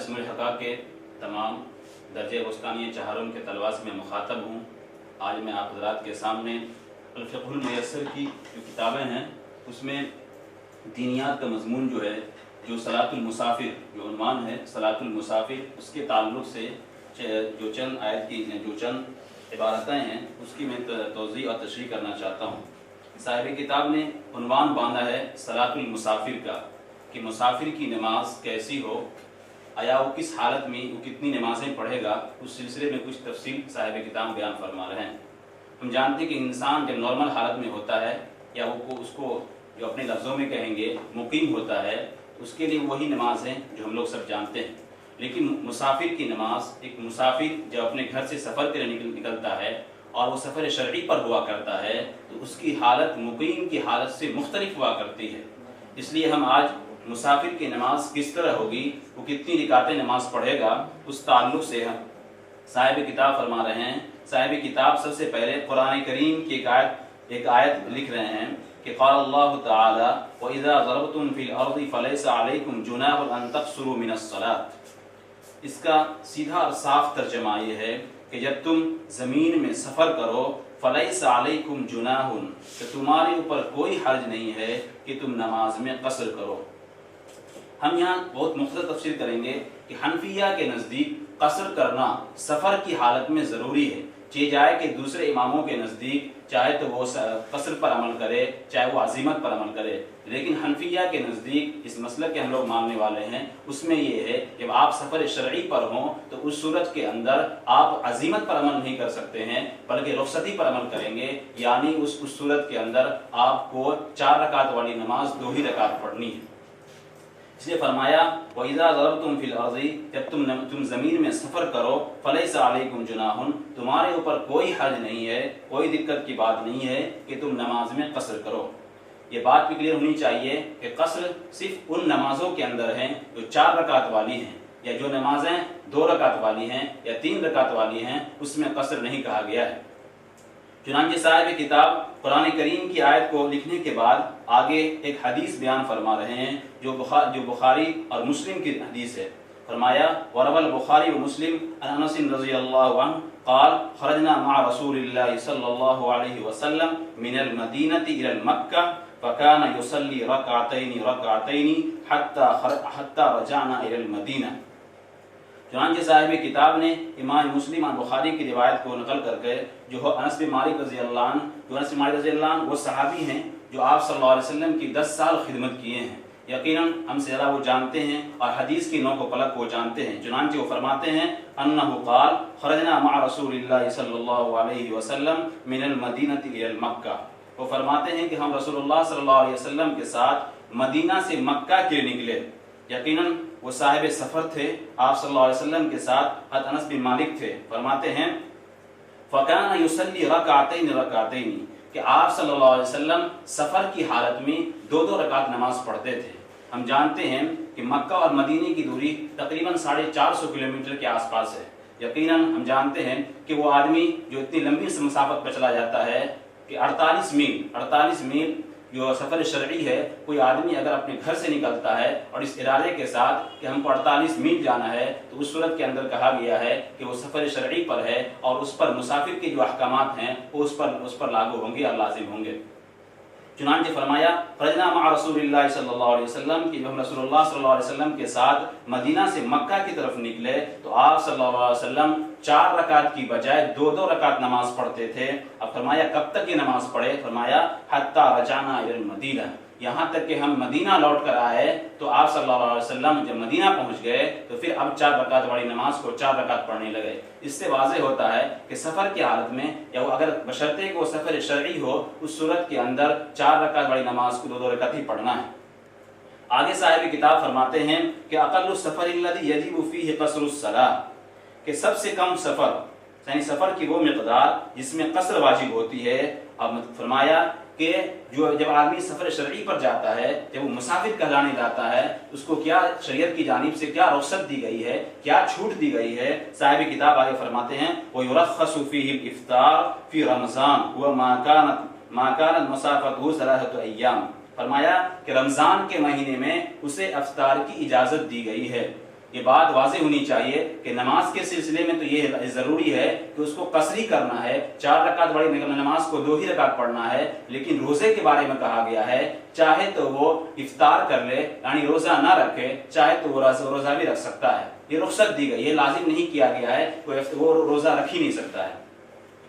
اسم الحقا کے تمام درجہ وسطانی چہارم کے طلباء سے میں مخاطب ہوں۔ آج میں آپ حضرات کے سامنے الفقہ المیسر کی جو کتابیں ہیں اس میں دینیات کا مضمون جو ہے، جو صلاۃ المسافر جو عنوان ہے صلاۃ المسافر، اس کے تعلق سے جو چند عبارتیں ہیں اس کی میں توضیح اور تشریح کرنا چاہتا ہوں۔ صاحب کتاب نے عنوان باندھا ہے صلاۃ المسافر کا، کہ مسافر کی نماز کیسی ہو، آیا وہ کس حالت میں وہ کتنی نمازیں پڑھے گا، اس سلسلے میں کچھ تفصیل صاحب کتاب بیان فرما رہے ہیں۔ ہم جانتے ہیں کہ انسان جب نارمل حالت میں ہوتا ہے یا وہ اس کو جو اپنے لفظوں میں کہیں گے مقیم ہوتا ہے، اس کے لیے وہی نماز ہیں جو ہم لوگ سب جانتے ہیں۔ لیکن مسافر کی نماز، ایک مسافر جب اپنے گھر سے سفر کے لیے نکلتا ہے اور وہ سفر شرعی پر ہوا کرتا ہے تو اس کی حالت مقیم کی حالت سے مختلف ہوا کرتی ہے۔ اس لیے ہم آج مسافر کی نماز کس طرح ہوگی، وہ کتنی رکعتیں نماز پڑھے گا، اس تعلق سے ہم صاحب کتاب فرما رہے ہیں۔ صاحب کتاب سب سے پہلے قرآن کریم کی ایک آیت لکھ رہے ہیں کہ قال اللہ تعالی وَإِذَا ضَرَبْتُمْ فِي الْأَرْضِ فَلَيْسَ عَلَيْكُمْ جُنَاحٌ أَن تَقْصُرُوا مِنَ الصَّلَاةِ۔ اس کا سیدھا اور صاف ترجمہ یہ ہے کہ جب تم زمین میں سفر کرو فَلَيْسَ عَلَيْكُمْ جُنَاحٌ، کہ تمہارے اوپر کوئی حرج نہیں ہے کہ تم نماز میں قصر کرو۔ ہم یہاں بہت مختصر تفسیر کریں گے کہ حنفیہ کے نزدیک قصر کرنا سفر کی حالت میں ضروری ہے، چاہے جائے کہ دوسرے اماموں کے نزدیک چاہے تو وہ قصر پر عمل کرے چاہے وہ عزیمت پر عمل کرے، لیکن حنفیہ کے نزدیک اس مسئلہ کے ہم لوگ ماننے والے ہیں، اس میں یہ ہے کہ جب آپ سفر شرعی پر ہوں تو اس صورت کے اندر آپ عزیمت پر عمل نہیں کر سکتے ہیں بلکہ رخصتی پر عمل کریں گے، یعنی اس صورت کے اندر آپ کو 4 رکعت والی نماز 2 ہی رکعت پڑھنی ہے۔ اس لیے فرمایا وَإِذَا ضَرَبْتُمْ فِي الْأَرْضِ، جب تم زمین میں سفر کرو فَلَيْسَ عَلَيْكُمْ جُنَاحٌ، تمہارے اوپر کوئی حرج نہیں ہے، کوئی دقت کی بات نہیں ہے کہ تم نماز میں قصر کرو۔ یہ بات بھی کلیئر ہونی چاہیے کہ قصر صرف ان نمازوں کے اندر ہیں جو 4 رکعت والی ہیں، یا جو نمازیں 2 رکعت والی ہیں یا 3 رکعت والی ہیں اس میں قصر نہیں کہا گیا ہے۔ چنانچہ صاحب کتاب قرآن کریم کی آیت کو لکھنے کے بعد آگے ایک حدیث بیان فرما رہے ہیں جو بخاری اور مسلم کی حدیث ہے۔ فرمایا وروى البخاری ومسلم عن انس رضی اللہ عنہ قال خرجنا مع رسول اللہ صلی اللہ علیہ وسلم من المدینة الى مکہ فكان يصلي ركعتين حتى رجعنا الى المدینہ۔ چنانچہ صاحب کتاب نے امام مسلم اور بخاری کی روایت کو نقل کر کے جو انس بن مالک رضی اللہ عنہ وہ صحابی ہیں جو آپ صلی اللہ علیہ وسلم کی 10 سال خدمت کیے ہیں، یقیناً ہم سے زیادہ وہ جانتے ہیں اور حدیث کی نوک و پلک وہ جانتے ہیں۔ چنانچہ وہ فرماتے ہیں انہ قال خرجنا مع رسول اللہ صلی اللہ علیہ وسلم من المدینة الى مکہ، وہ فرماتے ہیں کہ ہم رسول اللہ صلی اللہ علیہ وسلم کے ساتھ مدینہ سے مکہ کے لیے نکلے، یقیناً وہ صاحب سفر تھے، آپ صلی اللہ علیہ وسلم کے ساتھ حضرت انس بن مالک تھے۔ فرماتے ہیں فَكَانَ يُصَلِّي رَكَعَتَيْنِ کہ آپ صلی اللہ علیہ وسلم سفر کی حالت میں 2 رکعت نماز پڑھتے تھے۔ ہم جانتے ہیں کہ مکہ اور مدینے کی دوری تقریباً 450 کلومیٹر کے آس پاس ہے۔ یقیناً ہم جانتے ہیں کہ وہ آدمی جو اتنی لمبی مسافت پر چلا جاتا ہے کہ 48 میل جو سفر شرعی ہے، کوئی آدمی اگر اپنے گھر سے نکلتا ہے اور اس ارادے کے ساتھ کہ ہم کو 48 میل جانا ہے تو اس صورت کے اندر کہا گیا ہے کہ وہ سفر شرعی پر ہے اور اس پر مسافر کے جو احکامات ہیں وہ اس پر لاگو ہوں گے اور لازم ہوں گے۔ چنانچہ فرمایا خرجنا مع رسول اللہ صلی اللہ علیہ وسلم کہ ہم رسول اللہ صلی اللہ علیہ وسلم کے ساتھ مدینہ سے مکہ کی طرف نکلے تو آپ صلی اللہ علیہ وسلم 4 رکعت کی بجائے 2 رکعت نماز پڑھتے تھے۔ اب فرمایا کب تک یہ نماز پڑھے؟ فرمایا حتی رجعنا الی المدینہ، یہاں تک کہ ہم مدینہ لوٹ کر آئے تو آپ صلی اللہ علیہ وسلم جب مدینہ پہنچ گئے تو پھر اب 4 رکعت والی نماز کو 4 رکعت پڑھنے لگے۔ اس سے واضح ہوتا ہے کہ سفر کی حالت میں یا وہ اگر بشرطے کہ وہ سفر شرعی ہو اس صورت کے اندر 4 رکعت والی نماز کو 2 رکعت ہی پڑھنا ہے۔ آگے صاحب کتاب فرماتے ہیں کہ اقل السفر الذی یجب فیہ قصر الصلاۃ، کہ سب سے کم سفر یعنی سفر کی وہ مقدار جس میں قصر واجب ہوتی ہے۔ اب فرمایا کہ جب آدمی سفر شرعی پر جاتا ہے، جب وہ مسافر کہلانے جاتا ہے، اس کو کیا شریعت کی جانب سے کیا رخصت دی گئی ہے، کیا چھوٹ دی گئی ہے۔ صاحب کتاب آگے فرماتے ہیں وَيُرَخَّصُ فِيهِ الْإِفْطَارُ فِي رَمَضَانَ وَمَا كَانَتْ مُسَافَتُهُ 3 أيام، فرمایا کہ رمضان کے مہینے میں اسے افطار کی اجازت دی گئی ہے۔ یہ بات واضح ہونی چاہیے کہ نماز کے سلسلے میں تو یہ ضروری ہے کہ اس کو قصری کرنا ہے، 4 رکعت بڑی نماز کو 2 ہی رکعت پڑھنا ہے، لیکن روزے کے بارے میں کہا گیا ہے چاہے تو وہ افطار کر لے یعنی روزہ نہ رکھے، چاہے تو وہ روزہ بھی رکھ سکتا ہے، یہ رخصت دی گئی، یہ لازم نہیں کیا گیا ہے وہ روزہ رکھ ہی نہیں سکتا ہے۔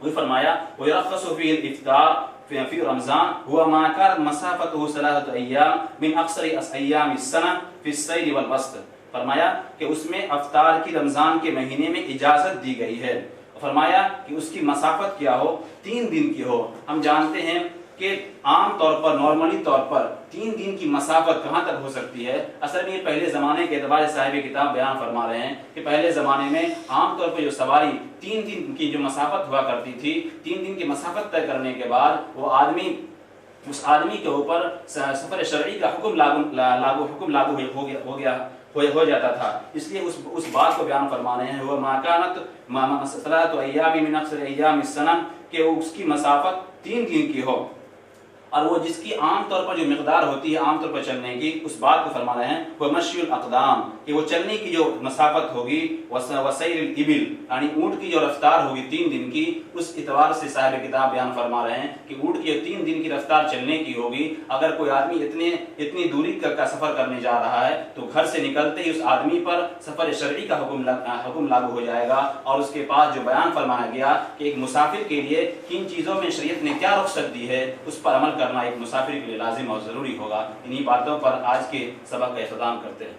وہی فرمایا وَيُرَخَّصُ فِيهِ الْإِفْطَارُ في رمضان هو ما كانت مسافته 3 أيام من أقصر أيام السنة في السير والبسط، فرمایا کہ اس میں افطار کی رمضان کے مہینے میں اجازت دی گئی ہے، فرمایا کہ اس کی مسافت کیا ہو، 3 دن کی ہو۔ ہم جانتے ہیں کہ عام طور پر نارملی طور پر 3 دن کی مسافت کہاں تک ہو سکتی ہے؟ اصل میں پہلے زمانے کے اعتبار سے صاحب کتاب بیان فرما رہے ہیں کہ پہلے زمانے میں عام طور پر جو سواری 3 دن کی جو مسافت ہوا کرتی تھی، 3 دن کی مسافت طے کرنے کے بعد وہ اس آدمی کے اوپر سفر شرعی کا حکم لاگو ہو جاتا تھا، اس لیے اس بات کو بیان فرما رہے ہیں وہ ما کانت 3 ایام من اقصر ایام السنہ، کہ اس کی مسافت 3 دن کی ہو، اور وہ جس کی عام طور پر جو مقدار ہوتی ہے عام طور پر چلنے کی، اس بات کو فرما رہے ہیں وہ مشی الاقدام، کہ وہ چلنے کی جو مسافت ہوگی وسیر الابل یعنی اونٹ کی جو رفتار ہوگی 3 دن کی، اس اعتبار سے صاحب کتاب بیان فرما رہے ہیں کہ اونٹ کی 3 دن کی رفتار چلنے کی ہوگی، اگر کوئی آدمی اتنی دوری کا سفر کرنے جا رہا ہے تو گھر سے نکلتے ہی اس آدمی پر سفر شرعی کا حکم لاگو ہو جائے گا، اور اس کے پاس جو بیان فرمایا گیا کہ ایک مسافر کے لیے کن چیزوں میں شریعت نے کیا رخصت دی ہے اس پر عمل کرنا ایک مسافر کے لیے لازم اور ضروری ہوگا۔ انہی باتوں پر آج کے سبق کا اختتام کرتے ہیں۔